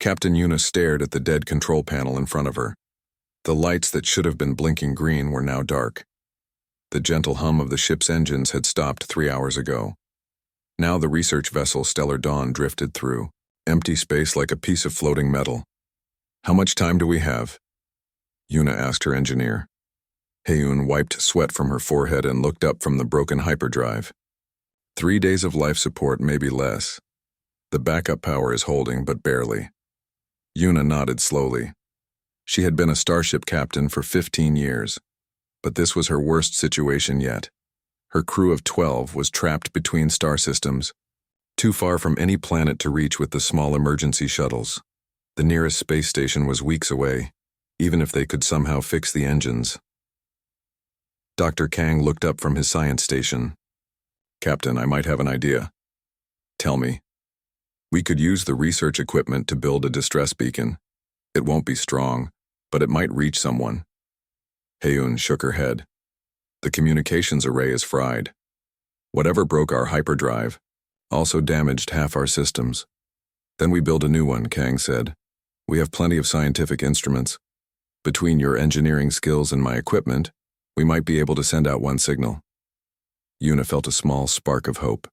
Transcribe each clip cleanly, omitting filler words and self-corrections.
Captain Yuna stared at the dead control panel in front of her. The lights that should have been blinking green were now dark. The gentle hum of the ship's engines had stopped 3 hours ago. Now the research vessel Stellar Dawn drifted through, empty space like a piece of floating metal. "How much time do we have?" Yuna asked her engineer. Heyoon wiped sweat from her forehead and looked up from the broken hyperdrive. 3 days of life support, maybe less. The backup power is holding, but barely. Yuna nodded slowly. She had been a starship captain for 15 years, but this was her worst situation yet. Her crew of 12 was trapped between star systems, too far from any planet to reach with the small emergency shuttles. The nearest space station was weeks away, even if they could somehow fix the engines. Dr. Kang looked up from his science station. "Captain, I might have an idea." "Tell me." "We could use the research equipment to build a distress beacon. It won't be strong, but it might reach someone." Heyoon shook her head. "The communications array is fried. Whatever broke our hyperdrive also damaged half our systems." "Then we build a new one," Kang said. "We have plenty of scientific instruments. Between your engineering skills and my equipment, we might be able to send out one signal." Yuna felt a small spark of hope.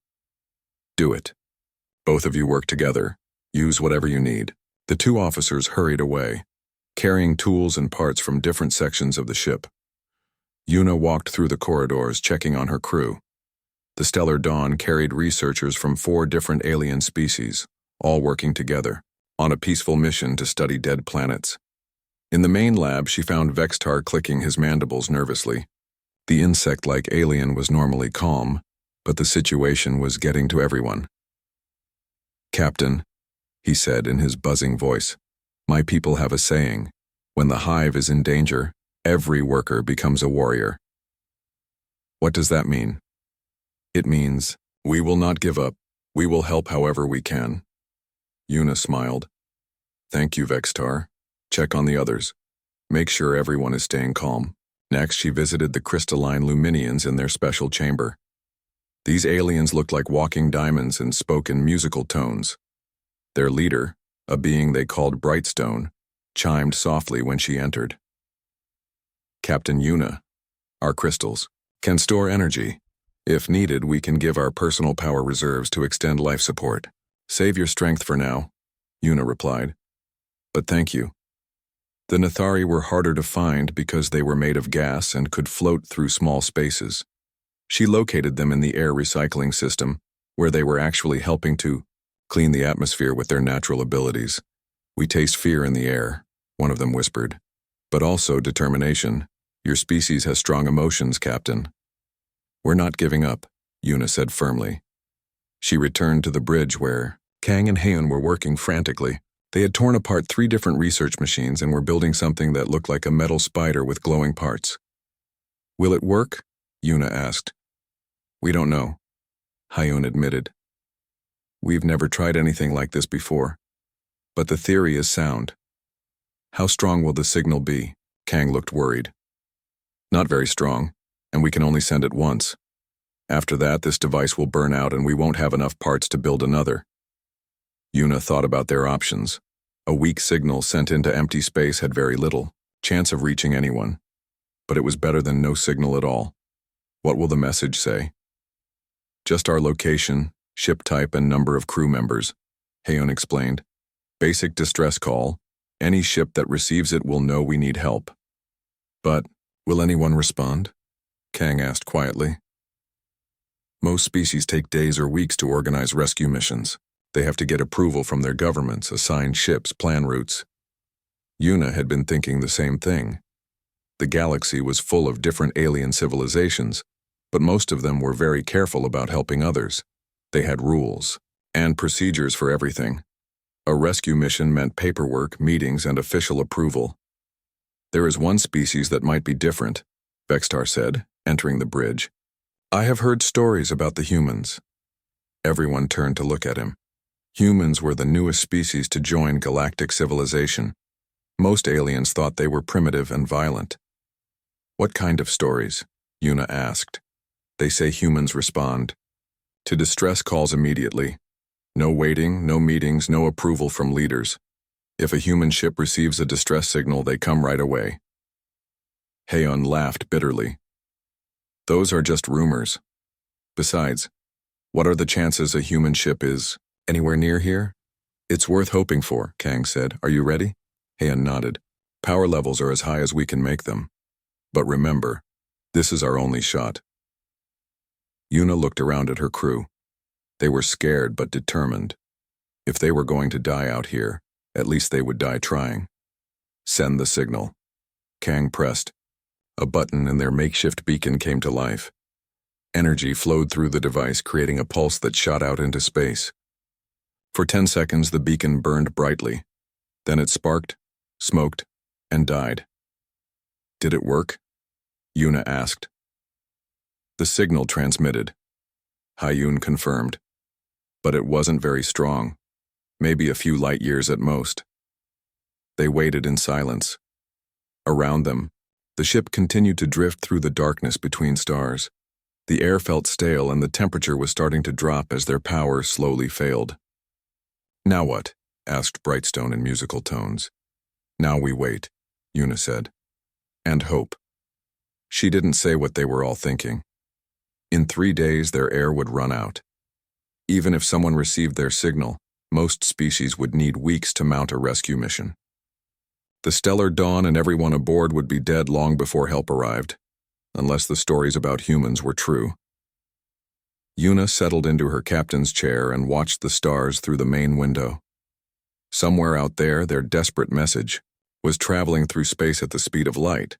"Do it. Both of you work together. Use whatever you need." The two officers hurried away, carrying tools and parts from different sections of the ship. Yuna walked through the corridors, checking on her crew. The Stellar Dawn carried researchers from 4 different alien species, all working together, on a peaceful mission to study dead planets. In the main lab, she found Vextar clicking his mandibles nervously. The insect-like alien was normally calm, but the situation was getting to everyone. "Captain," he said in his buzzing voice, "my people have a saying. When the hive is in danger, every worker becomes a warrior." "What does that mean?" "It means, we will not give up. We will help however we can." Yuna smiled. "Thank you, Vextar. Check on the others. Make sure everyone is staying calm." Next, she visited the crystalline Luminians in their special chamber. These aliens looked like walking diamonds and spoke in musical tones. Their leader, a being they called Brightstone, chimed softly when she entered. "Captain Yuna, our crystals can store energy. If needed, we can give our personal power reserves to extend life support." "Save your strength for now," Yuna replied. "But thank you." The Nathari were harder to find because they were made of gas and could float through small spaces. She located them in the air recycling system, where they were actually helping to clean the atmosphere with their natural abilities. "We taste fear in the air," one of them whispered. "But also determination. Your species has strong emotions, Captain." "We're not giving up," Yuna said firmly. She returned to the bridge where Kang and Heyoon were working frantically. They had torn apart 3 different research machines and were building something that looked like a metal spider with glowing parts. "Will it work?" Yuna asked. "We don't know," Heyoon admitted. "We've never tried anything like this before. But the theory is sound." "How strong will the signal be?" Kang looked worried. "Not very strong, and we can only send it once. After that, this device will burn out and we won't have enough parts to build another." Yuna thought about their options. A weak signal sent into empty space had very little chance of reaching anyone. But it was better than no signal at all. What will the message say? "Just our location, ship type, and number of crew members," Heyoon explained. "Basic distress call. Any ship that receives it will know we need help." "But will anyone respond?" Kang asked quietly. "Most species take days or weeks to organize rescue missions. They have to get approval from their governments, assign ships, plan routes." Yuna had been thinking the same thing. The galaxy was full of different alien civilizations, but most of them were very careful about helping others. They had rules and procedures for everything. A rescue mission meant paperwork, meetings, and official approval. "There is one species that might be different," Vextar said, entering the bridge. "I have heard stories about the humans." Everyone turned to look at him. Humans were the newest species to join galactic civilization. Most aliens thought they were primitive and violent. "What kind of stories?" Yuna asked. "They say humans respond to distress calls immediately. No waiting, no meetings, no approval from leaders. If a human ship receives a distress signal, they come right away. Heian laughed bitterly. Those are just rumors. Besides, what are the chances a human ship is anywhere near here? It's worth hoping for, Kang said. Are you ready? Heian nodded. Power levels are as high as we can make them. But remember, this is our only shot. Yuna looked around at her crew. They were scared but determined. If they were going to die out here, at least they would die trying. Send the signal. Kang pressed. A button and their makeshift beacon came to life. Energy flowed through the device, creating a pulse that shot out into space. For 10 seconds, the beacon burned brightly. Then it sparked, smoked, and died. Did it work? Yuna asked. The signal transmitted. Hyun confirmed. But it wasn't very strong. Maybe a few light years at most. They waited in silence. Around them, the ship continued to drift through the darkness between stars. The air felt stale and the temperature was starting to drop as their power slowly failed. Now what? Asked Brightstone in musical tones. Now we wait, Yuna said. And hope. She didn't say what they were all thinking. In 3 days, their air would run out. Even if someone received their signal, most species would need weeks to mount a rescue mission. The stellar dawn and everyone aboard would be dead long before help arrived, unless the stories about humans were true. Yuna settled into her captain's chair and watched the stars through the main window. Somewhere out there, their desperate message was traveling through space at the speed of light.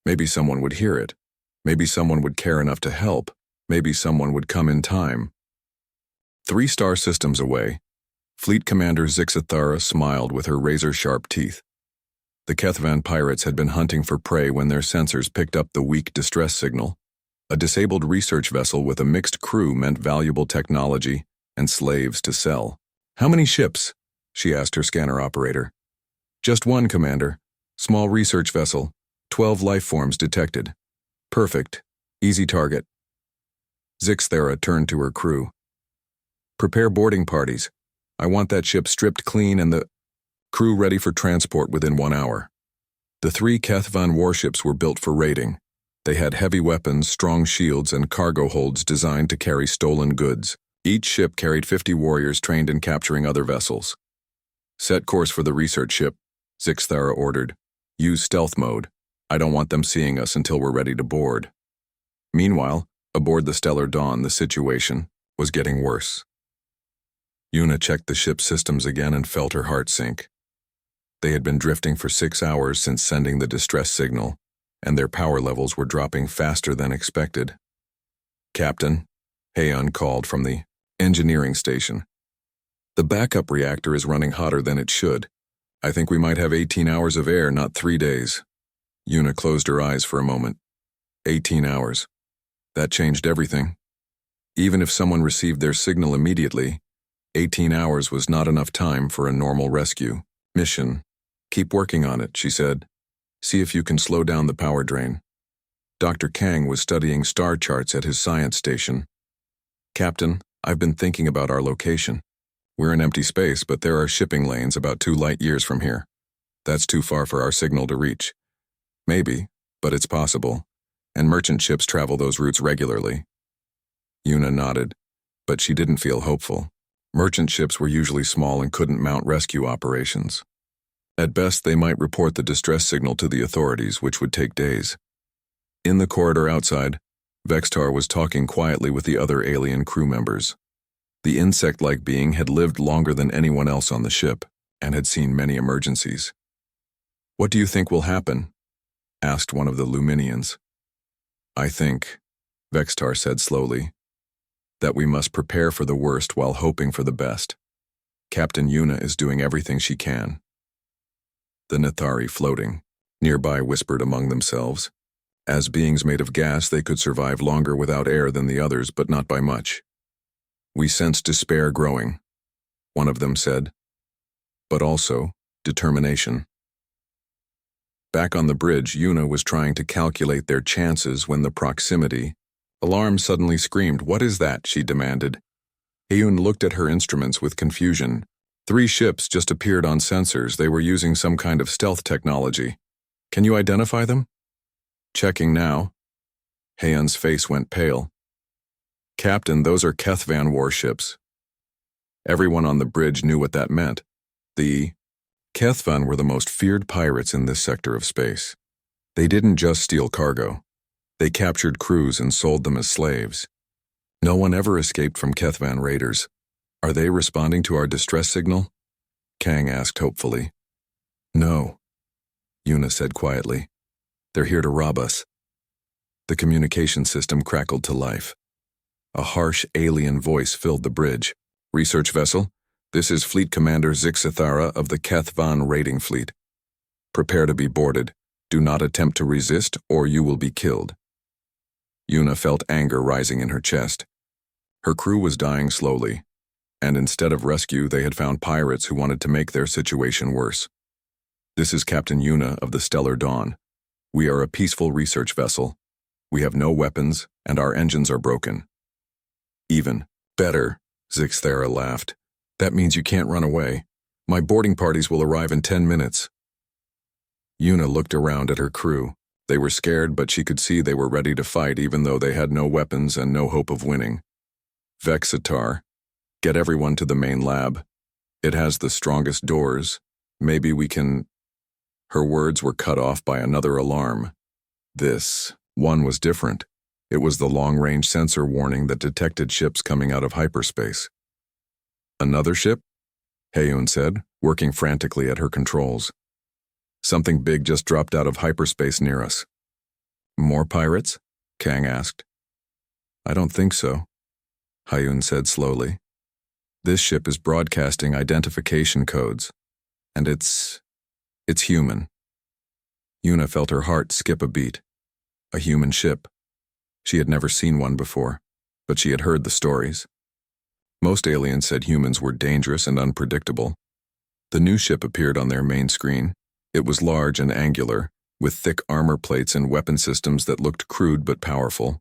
Maybe someone would hear it. Maybe someone would care enough to help. Maybe someone would come in time. 3 star systems away, Fleet Commander Zixathara smiled with her razor-sharp teeth. The Kethvan pirates had been hunting for prey when their sensors picked up the weak distress signal. A disabled research vessel with a mixed crew meant valuable technology and slaves to sell. How many ships? She asked her scanner operator. Just one, Commander. Small research vessel. 12 life forms detected. Perfect. Easy target. Zixathara turned to her crew. Prepare boarding parties. I want that ship stripped clean and the crew ready for transport within 1 hour. The 3 Kethvan warships were built for raiding. They had heavy weapons, strong shields, and cargo holds designed to carry stolen goods. Each ship carried 50 warriors trained in capturing other vessels. Set course for the research ship, Zixathara ordered. Use stealth mode. I don't want them seeing us until we're ready to board. Meanwhile, aboard the Stellar Dawn, the situation was getting worse. Yuna checked the ship's systems again and felt her heart sink. They had been drifting for 6 hours since sending the distress signal, and their power levels were dropping faster than expected. Captain, Heian called from the engineering station. The backup reactor is running hotter than it should. I think we might have 18 hours of air, not 3 days. Yuna closed her eyes for a moment. 18 hours. That changed everything. Even if someone received their signal immediately, 18 hours was not enough time for a normal rescue mission. Keep working on it, she said. See if you can slow down the power drain. Dr. Kang was studying star charts at his science station. Captain, I've been thinking about our location. We're in empty space, but there are shipping lanes about 2 light years from here. That's too far for our signal to reach. Maybe, but it's possible. And merchant ships travel those routes regularly. Yuna nodded, but she didn't feel hopeful. Merchant ships were usually small and couldn't mount rescue operations. At best, they might report the distress signal to the authorities, which would take days. In the corridor outside, Vextar was talking quietly with the other alien crew members. The insect-like being had lived longer than anyone else on the ship and had seen many emergencies. What do you think will happen? Asked one of the Luminians. I think, Vextar said slowly, that we must prepare for the worst while hoping for the best. Captain Yuna is doing everything she can. The Nithari floating nearby whispered among themselves. As beings made of gas, they could survive longer without air than the others, but not by much. We sense despair growing, one of them said, but also determination. Back on the bridge, Yuna was trying to calculate their chances when the proximity. Alarm suddenly screamed. What is that? She demanded. Heian looked at her instruments with confusion. 3 ships just appeared on sensors. They were using some kind of stealth technology. Can you identify them? Checking now. Hayan's face went pale. Captain, those are Kethvan warships. Everyone on the bridge knew what that meant. The Kethvan were the most feared pirates in this sector of space. They didn't just steal cargo. They captured crews and sold them as slaves. No one ever escaped from Kethvan raiders. Are they responding to our distress signal? Kang asked hopefully. No, Yuna said quietly. They're here to rob us. The communication system crackled to life. A harsh alien voice filled the bridge. Research vessel, this is Fleet Commander Zixathara of the Kethvan raiding fleet. Prepare to be boarded. Do not attempt to resist or you will be killed. Yuna felt anger rising in her chest. Her crew was dying slowly, and instead of rescue they had found pirates who wanted to make their situation worse. This is Captain Yuna of the Stellar Dawn. We are a peaceful research vessel. We have no weapons and our engines are broken. Even better, Zixathara laughed. That means you can't run away. My boarding parties will arrive in 10 minutes. Yuna looked around at her crew. They were scared, but she could see they were ready to fight even though they had no weapons and no hope of winning. Vexatar, get everyone to the main lab. It has the strongest doors. Maybe we can... Her words were cut off by another alarm. This one was different. It was the long-range sensor warning that detected ships coming out of hyperspace. Another ship? Heyun said, working frantically at her controls. Something big just dropped out of hyperspace near us. More pirates? Kang asked. I don't think so, Heyun said slowly. This ship is broadcasting identification codes, and it's human. Yuna felt her heart skip a beat. A human ship. She had never seen one before, but she had heard the stories. Most aliens said humans were dangerous and unpredictable. The new ship appeared on their main screen. It was large and angular, with thick armor plates and weapon systems that looked crude but powerful.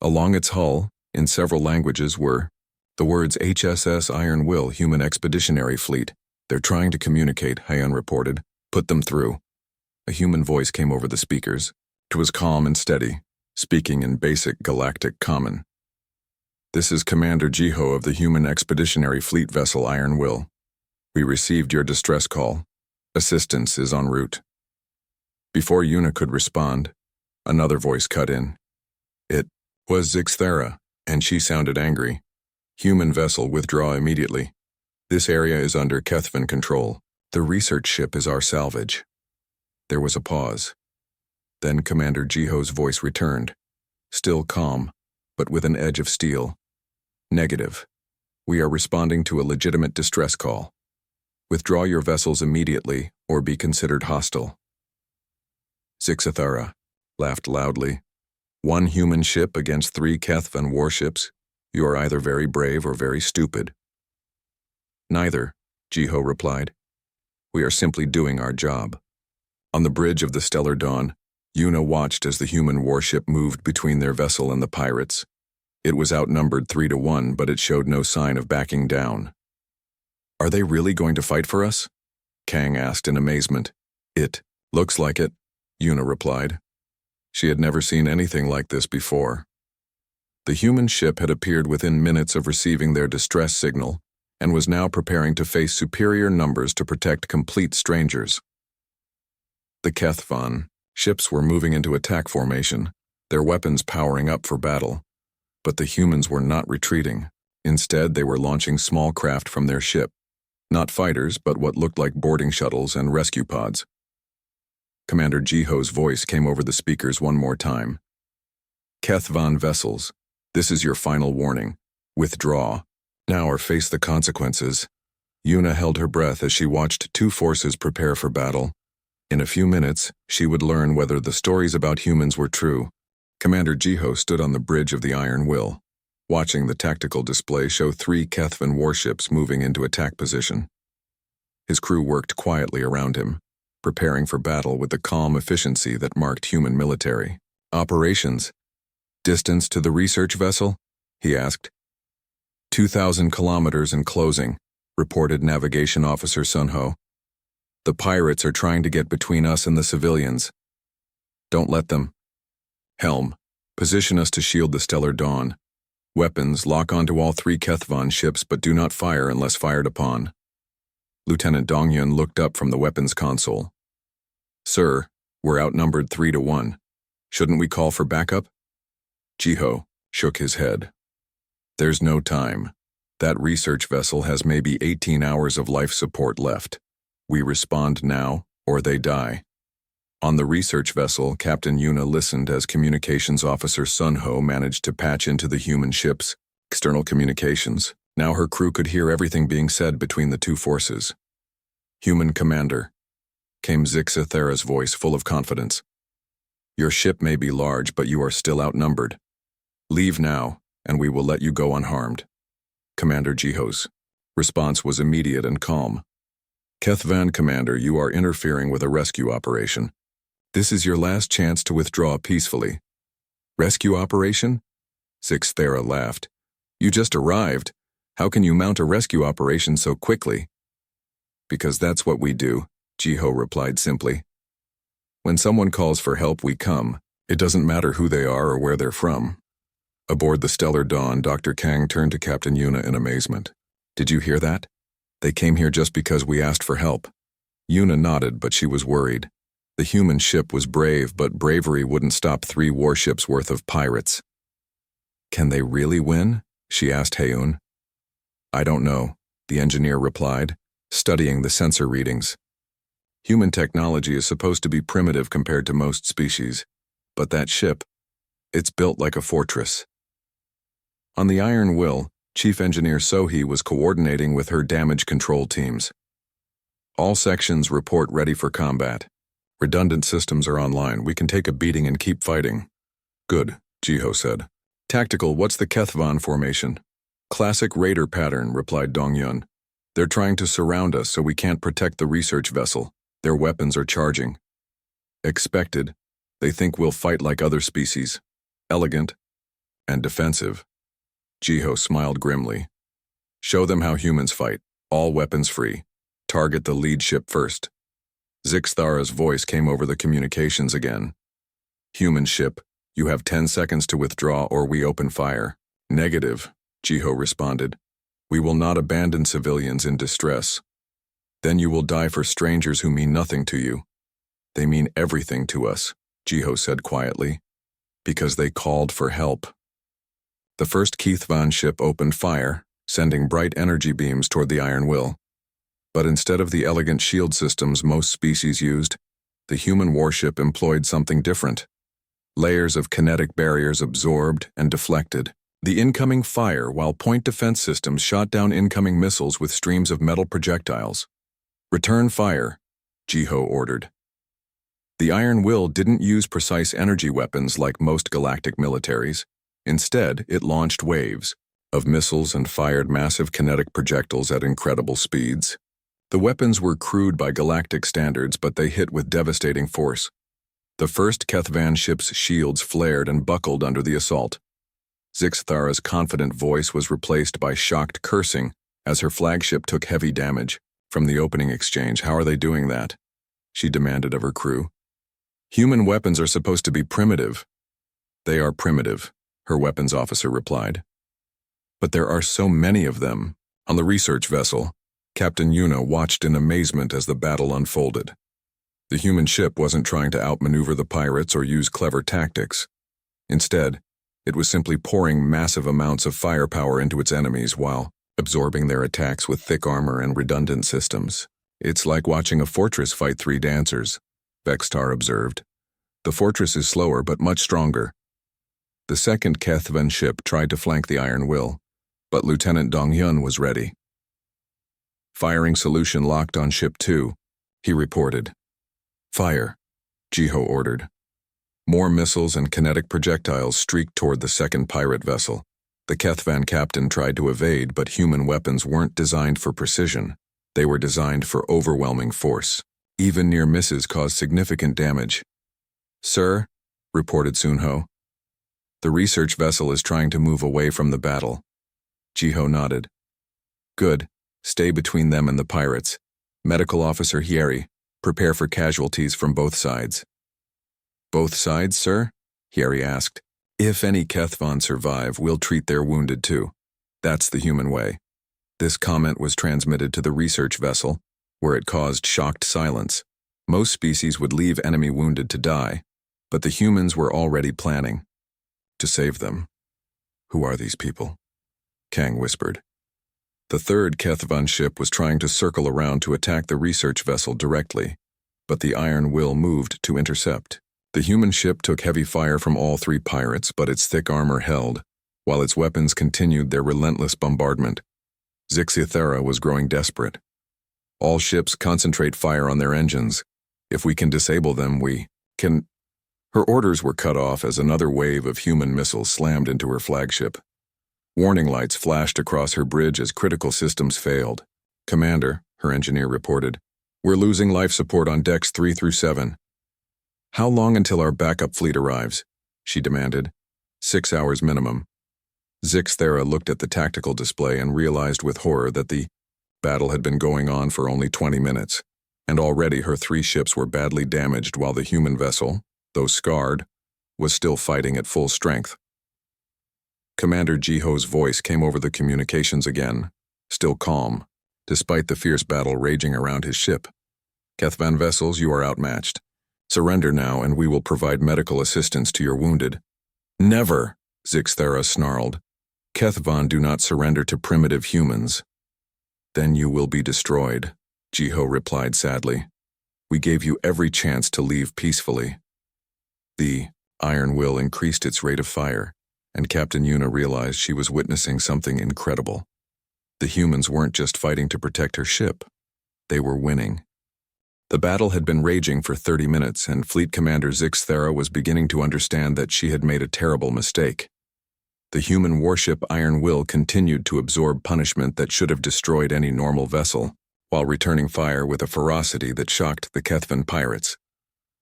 Along its hull, in several languages, were the words HSS Iron Will Human Expeditionary Fleet. They're trying to communicate, Heyun reported. Put them through. A human voice came over the speakers. It was calm and steady, speaking in basic galactic common. This is Commander Jiho of the Human Expeditionary Fleet vessel Iron Will. We received your distress call. Assistance is en route. Before Yuna could respond, another voice cut in. It was Zixathara, and she sounded angry. Human vessel, withdraw immediately. This area is under Kethvan control. The research ship is our salvage. There was a pause. Then Commander Jiho's voice returned, still calm, but with an edge of steel. Negative. We are responding to a legitimate distress call. Withdraw your vessels immediately, or be considered hostile. Zixathara laughed loudly. 1 human ship against 3 Kethvan warships. You are either very brave or very stupid. Neither, Jiho replied. We are simply doing our job. On the bridge of the Stellar Dawn, Yuna watched as the human warship moved between their vessel and the pirates. It was outnumbered 3-1, but it showed no sign of backing down. Are they really going to fight for us? Kang asked in amazement. It looks like it, Yuna replied. She had never seen anything like this before. The human ship had appeared within minutes of receiving their distress signal and was now preparing to face superior numbers to protect complete strangers. The Kethvan ships were moving into attack formation, their weapons powering up for battle. But the humans were not retreating. Instead, they were launching small craft from their ship. Not fighters, but what looked like boarding shuttles and rescue pods. Commander Jiho's voice came over the speakers one more time. Kethvan vessels, this is your final warning. Withdraw, now or face the consequences. Yuna held her breath as she watched 2 forces prepare for battle. In a few minutes, she would learn whether the stories about humans were true. Commander Jiho stood on the bridge of the Iron Will, watching the tactical display show 3 Kethvan warships moving into attack position. His crew worked quietly around him, preparing for battle with the calm efficiency that marked human military operations. Distance to the research vessel? He asked. 2,000 kilometers and closing, reported Navigation Officer Sunho. The pirates are trying to get between us and the civilians. Don't let them. Helm, position us to shield the Stellar Dawn. Weapons, lock onto all 3 Kethvan ships but do not fire unless fired upon. Lieutenant Dongyun looked up from the weapons console. Sir, we're outnumbered 3-1. Shouldn't we call for backup? Jiho shook his head. There's no time. That research vessel has maybe 18 hours of life support left. We respond now, or they die. On the research vessel, Captain Yuna listened as Communications Officer Sunho managed to patch into the human ship's external communications. Now her crew could hear everything being said between the 2 forces. Human Commander, came Zixathera's voice full of confidence. Your ship may be large, but you are still outnumbered. Leave now, and we will let you go unharmed. Commander Jiho's response was immediate and calm. Kethvan Commander, you are interfering with a rescue operation. This is your last chance to withdraw peacefully. Rescue operation? Zixathera laughed. You just arrived. How can you mount a rescue operation so quickly? Because that's what we do, Jiho replied simply. When someone calls for help, we come. It doesn't matter who they are or where they're from. Aboard the Stellar Dawn, Dr. Kang turned to Captain Yuna in amazement. Did you hear that? They came here just because we asked for help. Yuna nodded, but she was worried. The human ship was brave, but bravery wouldn't stop 3 warships worth of pirates. Can they really win? She asked Heun. I don't know, the engineer replied, studying the sensor readings. Human technology is supposed to be primitive compared to most species, but that ship, it's built like a fortress. On the Iron Will, Chief Engineer Sohee was coordinating with her damage control teams. All sections report ready for combat. Redundant systems are online. We can take a beating and keep fighting. Good, Jiho said. Tactical, what's the Kethvan formation? Classic raider pattern, replied Dongyun. They're trying to surround us so we can't protect the research vessel. Their weapons are charging. Expected. They think we'll fight like other species. Elegant and defensive. Jiho smiled grimly. Show them how humans fight. All weapons free. Target the lead ship first. Zixathera's voice came over the communications again. Human ship, you have 10 seconds to withdraw or we open fire. Negative, Jiho responded. We will not abandon civilians in distress. Then you will die for strangers who mean nothing to you. They mean everything to us, Jiho said quietly, because they called for help. The first Kethvan ship opened fire, sending bright energy beams toward the Iron Will. But instead of the elegant shield systems most species used, the human warship employed something different. Layers of kinetic barriers absorbed and deflected the incoming fire, while point defense systems shot down incoming missiles with streams of metal projectiles. Return fire, Jiho ordered. The Iron Will didn't use precise energy weapons like most galactic militaries. Instead, it launched waves of missiles and fired massive kinetic projectiles at incredible speeds. The weapons were crude by galactic standards, but they hit with devastating force. The first Kethvan ship's shields flared and buckled under the assault. Zixathera's confident voice was replaced by shocked cursing as her flagship took heavy damage. From the opening exchange, how are they doing that? She demanded of her crew. Human weapons are supposed to be primitive. They are primitive, her weapons officer replied. But there are so many of them. On the research vessel, Captain Yuna watched in amazement as the battle unfolded. The human ship wasn't trying to outmaneuver the pirates or use clever tactics. Instead, it was simply pouring massive amounts of firepower into its enemies while absorbing their attacks with thick armor and redundant systems. It's like watching a fortress fight 3 dancers, Vextar observed. The fortress is slower but much stronger. The second Kethvan ship tried to flank the Iron Will, but Lieutenant Dongyun was ready. Firing solution locked on Ship 2, he reported. Fire, Jiho ordered. More missiles and kinetic projectiles streaked toward the second pirate vessel. The Kethvan captain tried to evade, but human weapons weren't designed for precision. They were designed for overwhelming force. Even near misses caused significant damage. Sir, reported Sunho. The research vessel is trying to move away from the battle. Jiho nodded. Good. Stay between them and the pirates. Medical Officer Hieri, prepare for casualties from both sides. Both sides, sir? Hieri asked. If any Kethvon survive, we'll treat their wounded too. That's the human way. This comment was transmitted to the research vessel, where it caused shocked silence. Most species would leave enemy wounded to die, but the humans were already planning to save them. Who are these people? Kang whispered. The third Kethvon ship was trying to circle around to attack the research vessel directly, but the Iron Will moved to intercept. The human ship took heavy fire from all three pirates, but its thick armor held, while its weapons continued their relentless bombardment. Zixithera was growing desperate. All ships concentrate fire on their engines. If we can disable them, we can... Her orders were cut off as another wave of human missiles slammed into her flagship. Warning lights flashed across her bridge as critical systems failed. Commander, her engineer reported, we're losing life support on decks 3 through 7. How long until our backup fleet arrives? She demanded. 6 hours minimum. Zixithera looked at the tactical display and realized with horror that the battle had been going on for only 20 minutes, and already her 3 ships were badly damaged while the human vessel, though scarred, was still fighting at full strength. Commander Jiho's voice came over the communications again, still calm, despite the fierce battle raging around his ship. Kethvan vessels, you are outmatched. Surrender now and we will provide medical assistance to your wounded. Never, Zixithera snarled. Kethvan do not surrender to primitive humans. Then you will be destroyed, Jiho replied sadly. We gave you every chance to leave peacefully. The Iron Will increased its rate of fire, and Captain Yuna realized she was witnessing something incredible. The humans weren't just fighting to protect her ship. They were winning. The battle had been raging for 30 minutes, and Fleet Commander Zixithera was beginning to understand that she had made a terrible mistake. The human warship Iron Will continued to absorb punishment that should have destroyed any normal vessel, while returning fire with a ferocity that shocked the Kethvan pirates.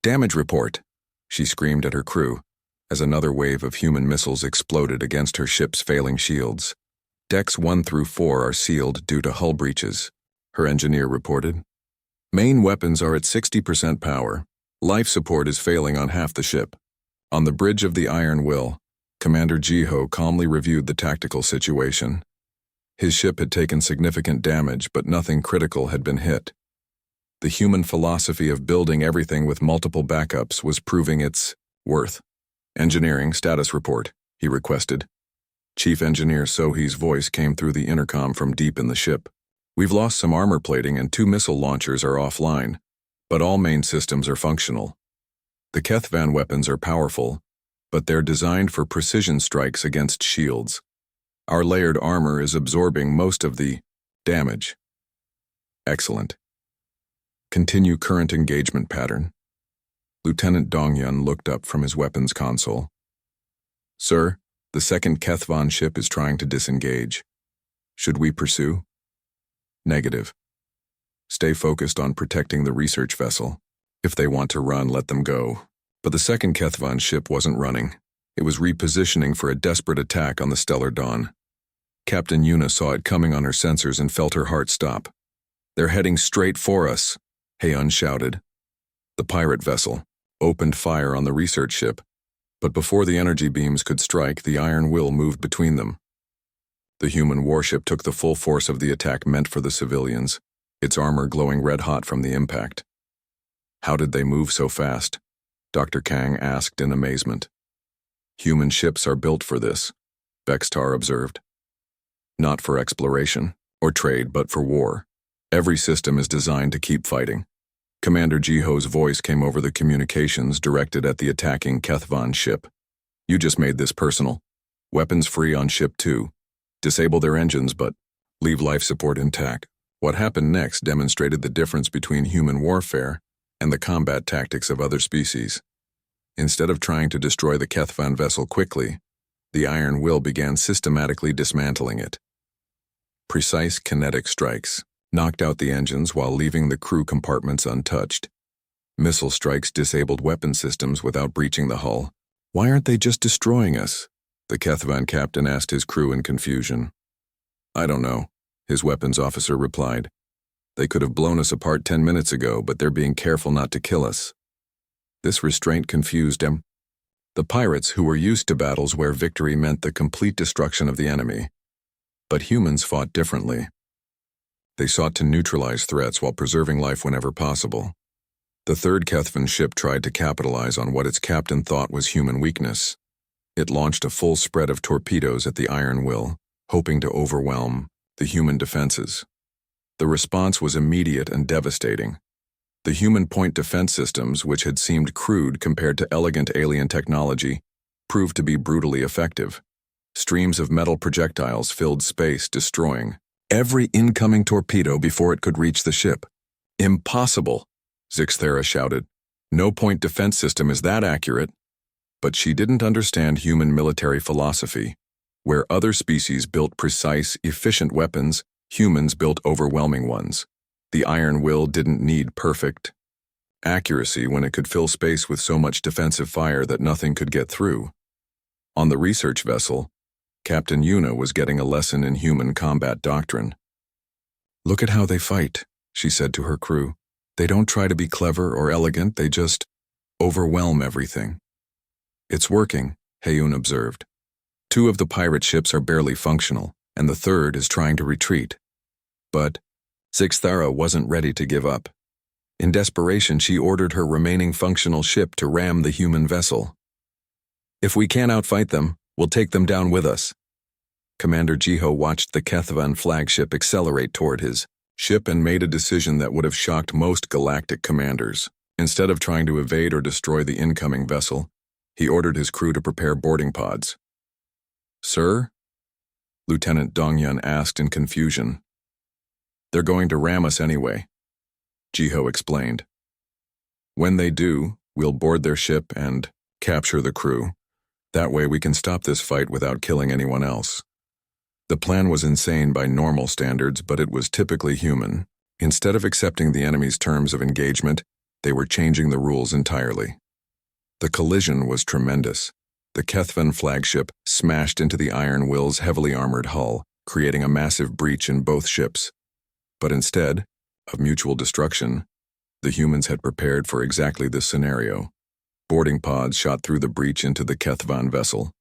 Damage report, she screamed at her crew, as another wave of human missiles exploded against her ship's failing shields. Decks 1 through 4 are sealed due to hull breaches, her engineer reported. Main weapons are at 60% power. Life support is failing on half the ship. On the bridge of the Iron Will, Commander Jiho calmly reviewed the tactical situation. His ship had taken significant damage, but nothing critical had been hit. The human philosophy of building everything with multiple backups was proving its worth. Engineering status report, he requested. Chief Engineer Sohi's voice came through the intercom from deep in the ship. We've lost some armor plating and 2 missile launchers are offline, but all main systems are functional. The Kethvan weapons are powerful, but they're designed for precision strikes against shields. Our layered armor is absorbing most of the damage. Excellent. Continue current engagement pattern. Lieutenant Dongyun looked up from his weapons console. Sir, the second Kethvan ship is trying to disengage. Should we pursue? Negative. Stay focused on protecting the research vessel. If they want to run, let them go. But the second Kethvan ship wasn't running. It was repositioning for a desperate attack on the Stellar Dawn. Captain Yuna saw it coming on her sensors and felt her heart stop. They're heading straight for us, Heian shouted. The pirate vessel opened fire on the research ship, but before the energy beams could strike, the Iron Will moved between them. The human warship took the full force of the attack meant for the civilians, its armor glowing red-hot from the impact. How did they move so fast? Dr. Kang asked in amazement. Human ships are built for this, Bextar observed. Not for exploration or trade, but for war. Every system is designed to keep fighting. Commander Jiho's voice came over the communications directed at the attacking Kethvan ship. You just made this personal. Weapons free on ship 2. Disable their engines, but leave life support intact. What happened next demonstrated the difference between human warfare and the combat tactics of other species. Instead of trying to destroy the Kethvan vessel quickly, the Iron Will began systematically dismantling it. Precise kinetic strikes knocked out the engines while leaving the crew compartments untouched. Missile strikes disabled weapon systems without breaching the hull. Why aren't they just destroying us? The Kethvan captain asked his crew in confusion. I don't know, his weapons officer replied. "They could have blown us apart 10 minutes ago, but they're being careful not to kill us." This restraint confused him. The pirates, who were used to battles where victory meant the complete destruction of the enemy. But humans fought differently. They sought to neutralize threats while preserving life whenever possible. The third Kethvan ship tried to capitalize on what its captain thought was human weakness. It launched a full spread of torpedoes at the Iron Will, hoping to overwhelm the human defenses. The response was immediate and devastating. The human point defense systems, which had seemed crude compared to elegant alien technology, proved to be brutally effective. Streams of metal projectiles filled space, destroying every incoming torpedo before it could reach the ship. "Impossible," Zixthera shouted. "No point defense system is that accurate." But she didn't understand human military philosophy. Where other species built precise, efficient weapons, humans built overwhelming ones. The Iron Will didn't need perfect accuracy when it could fill space with so much defensive fire that nothing could get through. On the research vessel, Captain Yuna was getting a lesson in human combat doctrine. "Look at how they fight," she said to her crew. "They don't try to be clever or elegant, they just overwhelm everything." "It's working," Hayun observed. "Two of the pirate ships are barely functional, and the third is trying to retreat." But Zixthara wasn't ready to give up. In desperation, she ordered her remaining functional ship to ram the human vessel. "If we can't outfight them, we'll take them down with us." Commander Jiho watched the Kethvan flagship accelerate toward his ship and made a decision that would have shocked most galactic commanders. Instead of trying to evade or destroy the incoming vessel, he ordered his crew to prepare boarding pods. "Sir?" Lieutenant Dongyun asked in confusion. "They're going to ram us anyway," Jiho explained. "When they do, we'll board their ship and capture the crew. That way we can stop this fight without killing anyone else." The plan was insane by normal standards, but it was typically human. Instead of accepting the enemy's terms of engagement, they were changing the rules entirely. The collision was tremendous. The Kethvan flagship smashed into the Iron Will's heavily armored hull, creating a massive breach in both ships. But instead of mutual destruction, the humans had prepared for exactly this scenario. Boarding pods shot through the breach into the Kethvan vessel.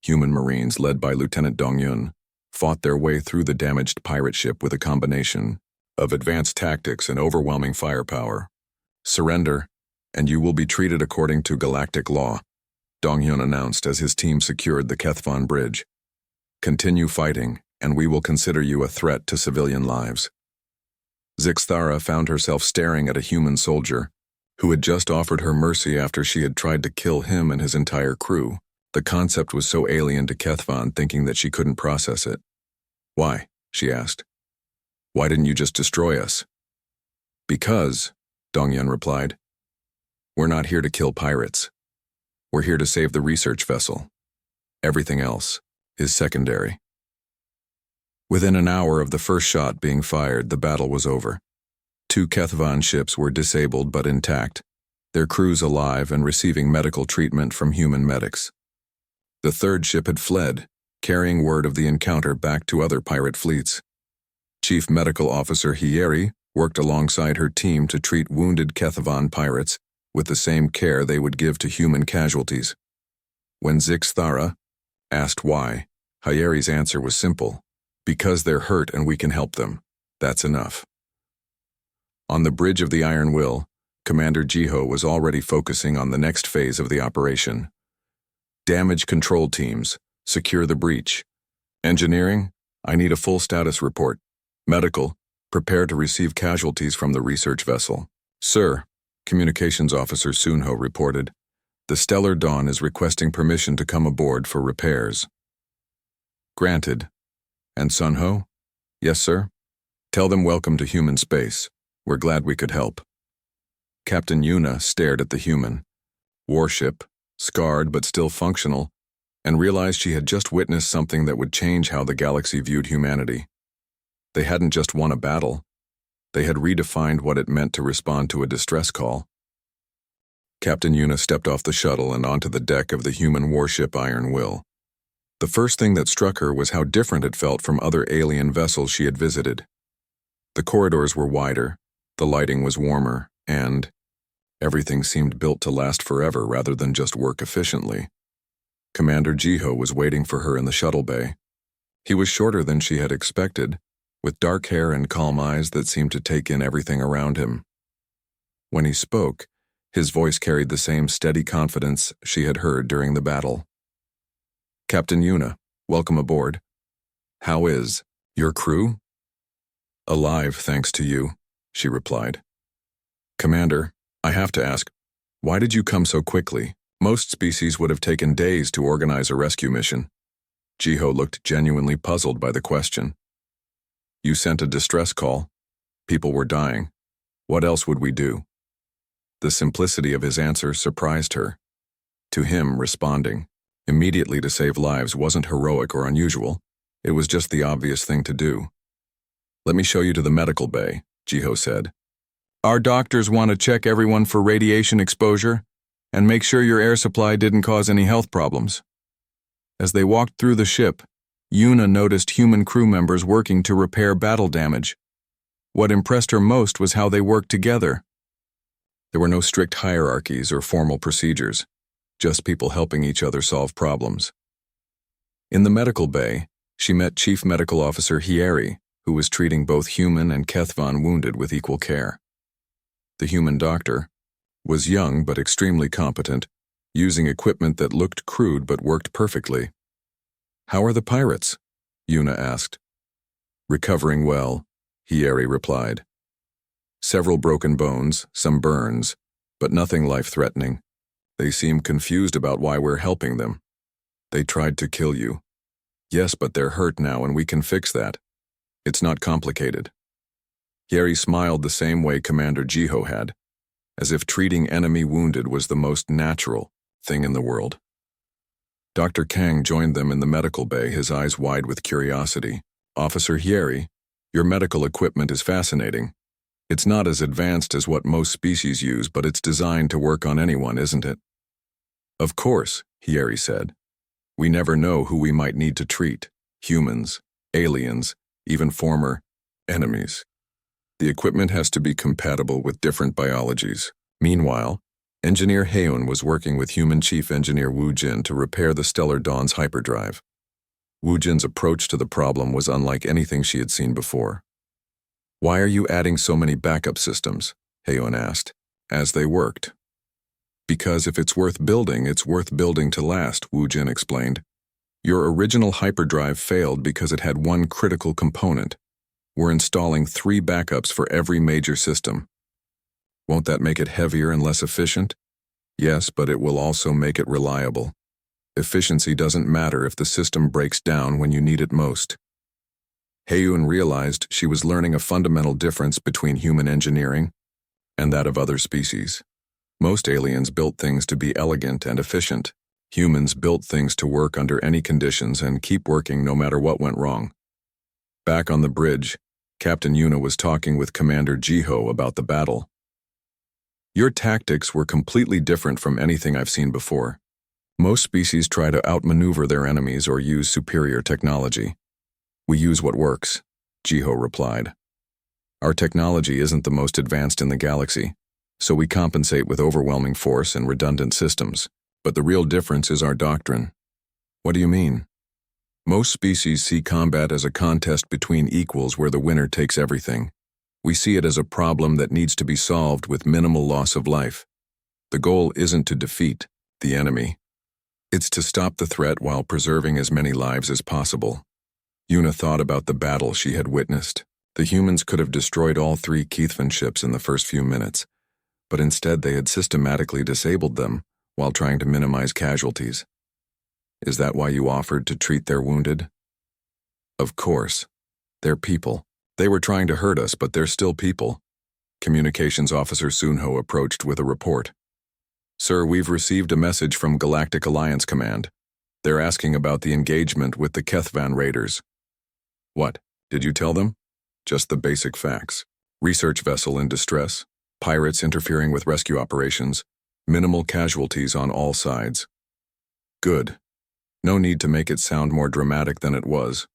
Human Marines, led by Lieutenant Dongyun, fought their way through the damaged pirate ship with a combination of advanced tactics and overwhelming firepower. "Surrender, and you will be treated according to galactic law," Dongyun announced as his team secured the Kethvan bridge. "Continue fighting, and we will consider you a threat to civilian lives." Zixthara found herself staring at a human soldier who had just offered her mercy after she had tried to kill him and his entire crew. The concept was so alien to Kethvan, thinking that she couldn't process it. "Why?" she asked. "Why didn't you just destroy us?" "Because," Dongyun replied, "we're not here to kill pirates. We're here to save the research vessel. Everything else is secondary." Within an hour of the first shot being fired, the battle was over. Two Kethvan ships were disabled but intact, their crews alive and receiving medical treatment from human medics. The third ship had fled, carrying word of the encounter back to other pirate fleets. Chief Medical Officer Hieri worked alongside her team to treat wounded Kethvan pirates with the same care they would give to human casualties. When Zixthara asked why, Hieri's answer was simple: "Because they're hurt and we can help them. That's enough." On the bridge of the Iron Will, Commander Jiho was already focusing on the next phase of the operation. "Damage control teams, secure the breach. Engineering, I need a full status report. Medical, prepare to receive casualties from the research vessel." "Sir," Communications Officer Sunho reported, "the Stellar Dawn is requesting permission to come aboard for repairs." "Granted. And Sunho?" "Yes, sir. Tell them welcome to human space. We're glad we could help." Captain Yuna stared at the human warship, scarred but still functional, and realized she had just witnessed something that would change how the galaxy viewed humanity. They hadn't just won a battle. They had redefined what it meant to respond to a distress call. Captain Yuna stepped off the shuttle and onto the deck of the human warship Iron Will. The first thing that struck her was how different it felt from other alien vessels she had visited. The corridors were wider, the lighting was warmer, and everything seemed built to last forever rather than just work efficiently. Commander Jiho was waiting for her in the shuttle bay. He was shorter than she had expected, with dark hair and calm eyes that seemed to take in everything around him. When he spoke, his voice carried the same steady confidence she had heard during the battle. "Captain Yuna, welcome aboard. How is your crew?" "Alive, thanks to you," she replied. "Commander, I have to ask, why did you come so quickly? Most species would have taken days to organize a rescue mission." Jiho looked genuinely puzzled by the question. "You sent a distress call. People were dying. What else would we do?" The simplicity of his answer surprised her. To him, responding immediately to save lives wasn't heroic or unusual. It was just the obvious thing to do. "Let me show you to the medical bay," Jiho said. "Our doctors want to check everyone for radiation exposure and make sure your air supply didn't cause any health problems." As they walked through the ship, Yuna noticed human crew members working to repair battle damage. What impressed her most was how they worked together. There were no strict hierarchies or formal procedures, just people helping each other solve problems. In the medical bay, she met Chief Medical Officer Hieri, who was treating both human and Kethvan wounded with equal care. The human doctor was young but extremely competent, using equipment that looked crude but worked perfectly. "How are the pirates?" Yuna asked. "Recovering well," Hieri replied. "Several broken bones, some burns, but nothing life-threatening. They seem confused about why we're helping them. They tried to kill you." "Yes, but they're hurt now and we can fix that. It's not complicated." Hieri smiled the same way Commander Jiho had, as if treating enemy wounded was the most natural thing in the world. Dr. Kang joined them in the medical bay, his eyes wide with curiosity. "Officer Hieri, your medical equipment is fascinating. It's not as advanced as what most species use, but it's designed to work on anyone, isn't it?" "Of course," Hieri said. "We never know who we might need to treat. Humans, aliens, even former enemies. The equipment has to be compatible with different biologies." Meanwhile, Engineer Heun was working with Human Chief Engineer Wu Jin to repair the Stellar Dawn's hyperdrive. Wu Jin's approach to the problem was unlike anything she had seen before. "Why are you adding so many backup systems?" Heun asked, as they worked. "Because if it's worth building to last," Wu Jin explained. "Your original hyperdrive failed because it had one critical component. We're installing 3 backups for every major system. Won't that make it heavier and less efficient?" "Yes, but it will also make it reliable. Efficiency doesn't matter if the system breaks down when you need it most." Heun realized she was learning a fundamental difference between human engineering and that of other species. Most aliens built things to be elegant and efficient. Humans built things to work under any conditions and keep working no matter what went wrong. Back on the bridge, Captain Yuna was talking with Commander Jiho about the battle. "Your tactics were completely different from anything I've seen before. Most species try to outmaneuver their enemies or use superior technology. We use what works," Jiho replied. "Our technology isn't the most advanced in the galaxy, so we compensate with overwhelming force and redundant systems. But the real difference is our doctrine." "What do you mean?" "Most species see combat as a contest between equals where the winner takes everything. We see it as a problem that needs to be solved with minimal loss of life. The goal isn't to defeat the enemy. It's to stop the threat while preserving as many lives as possible." Yuna thought about the battle she had witnessed. The humans could have destroyed all 3 Kethvan ships in the first few minutes, but instead they had systematically disabled them while trying to minimize casualties. "Is that why you offered to treat their wounded?" "Of course. They're people. They were trying to hurt us, but they're still people." Communications Officer Sunho approached with a report. "Sir, we've received a message from Galactic Alliance Command. They're asking about the engagement with the Kethvan raiders." "What? Did you tell them?" "Just the basic facts. Research vessel in distress, pirates interfering with rescue operations, minimal casualties on all sides." "Good. No need to make it sound more dramatic than it was.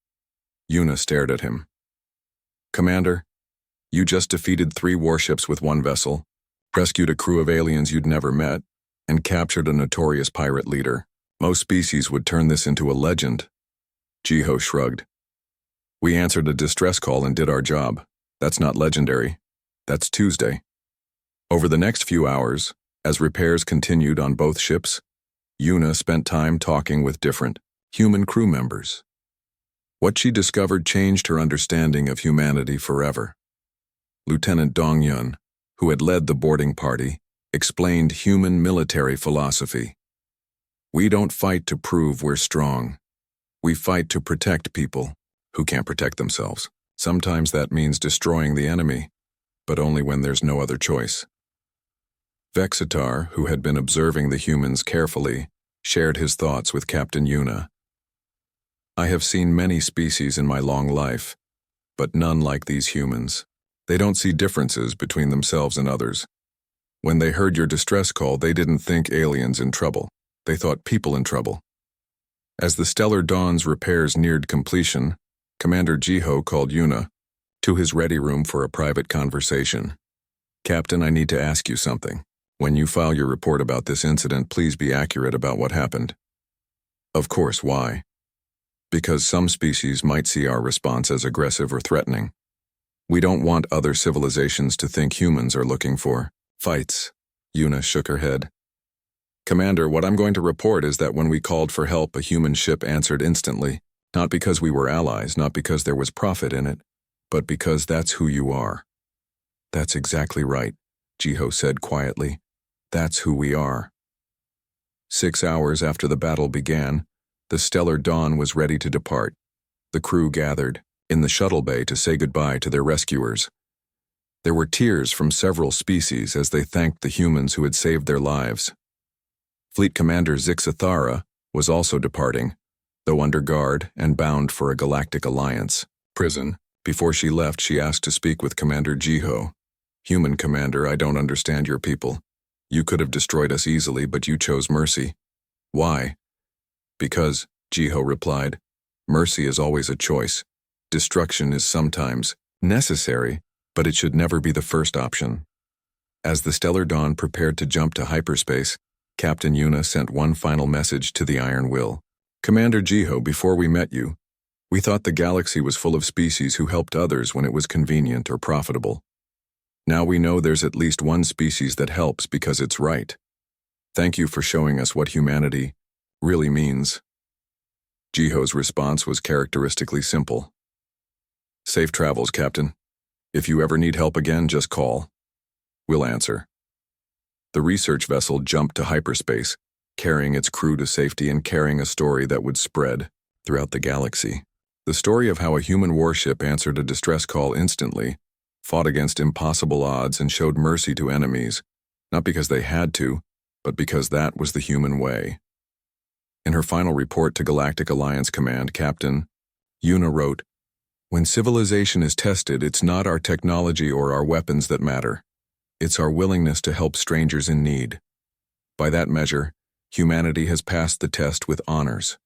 Yuna stared at him. Commander, you just defeated 3 warships with 1 vessel, rescued a crew of aliens you'd never met, and captured a notorious pirate leader. Most species would turn this into a legend. Jiho shrugged. We answered a distress call and did our job. That's not legendary. That's Tuesday. Over the next few hours, as repairs continued on both ships, Yuna spent time talking with different human crew members. What she discovered changed her understanding of humanity forever. Lieutenant Dongyun, who had led the boarding party, explained human military philosophy. We don't fight to prove we're strong. We fight to protect people who can't protect themselves. Sometimes that means destroying the enemy, but only when there's no other choice. Vexitar, who had been observing the humans carefully, shared his thoughts with Captain Yuna. I have seen many species in my long life, but none like these humans. They don't see differences between themselves and others. When they heard your distress call, they didn't think aliens in trouble. They thought people in trouble. As the Stellar Dawn's repairs neared completion, Commander Jiho called Yuna to his ready room for a private conversation. Captain, I need to ask you something. When you file your report about this incident, please be accurate about what happened. Of course, why? Because some species might see our response as aggressive or threatening. We don't want other civilizations to think humans are looking for fights. Yuna shook her head. Commander, what I'm going to report is that when we called for help, a human ship answered instantly, not because we were allies, not because there was profit in it, but because that's who you are. That's exactly right, Jiho said quietly. That's who we are. 6 hours after the battle began, the Stellar Dawn was ready to depart. The crew gathered in the shuttle bay to say goodbye to their rescuers. There were tears from several species as they thanked the humans who had saved their lives. Fleet Commander Zixathara was also departing, though under guard and bound for a Galactic Alliance prison. Before she left, she asked to speak with Commander Jiho. Human Commander, I don't understand your people. You could have destroyed us easily, but you chose mercy. Why? Because, Jiho replied, mercy is always a choice. Destruction is sometimes necessary, but it should never be the first option. As the Stellar Dawn prepared to jump to hyperspace, Captain Yuna sent one final message to the Iron Will. Commander Jiho, before we met you, we thought the galaxy was full of species who helped others when it was convenient or profitable. Now we know there's at least one species that helps because it's right. Thank you for showing us what humanity really means. Jiho's response was characteristically simple. Safe travels, Captain. If you ever need help again, just call. We'll answer. The research vessel jumped to hyperspace, carrying its crew to safety and carrying a story that would spread throughout the galaxy. The story of how a human warship answered a distress call instantly, fought against impossible odds, and showed mercy to enemies, not because they had to, but because that was the human way. In her final report to Galactic Alliance Command, Captain Yuna wrote, when civilization is tested, it's not our technology or our weapons that matter. It's our willingness to help strangers in need. By that measure, humanity has passed the test with honors.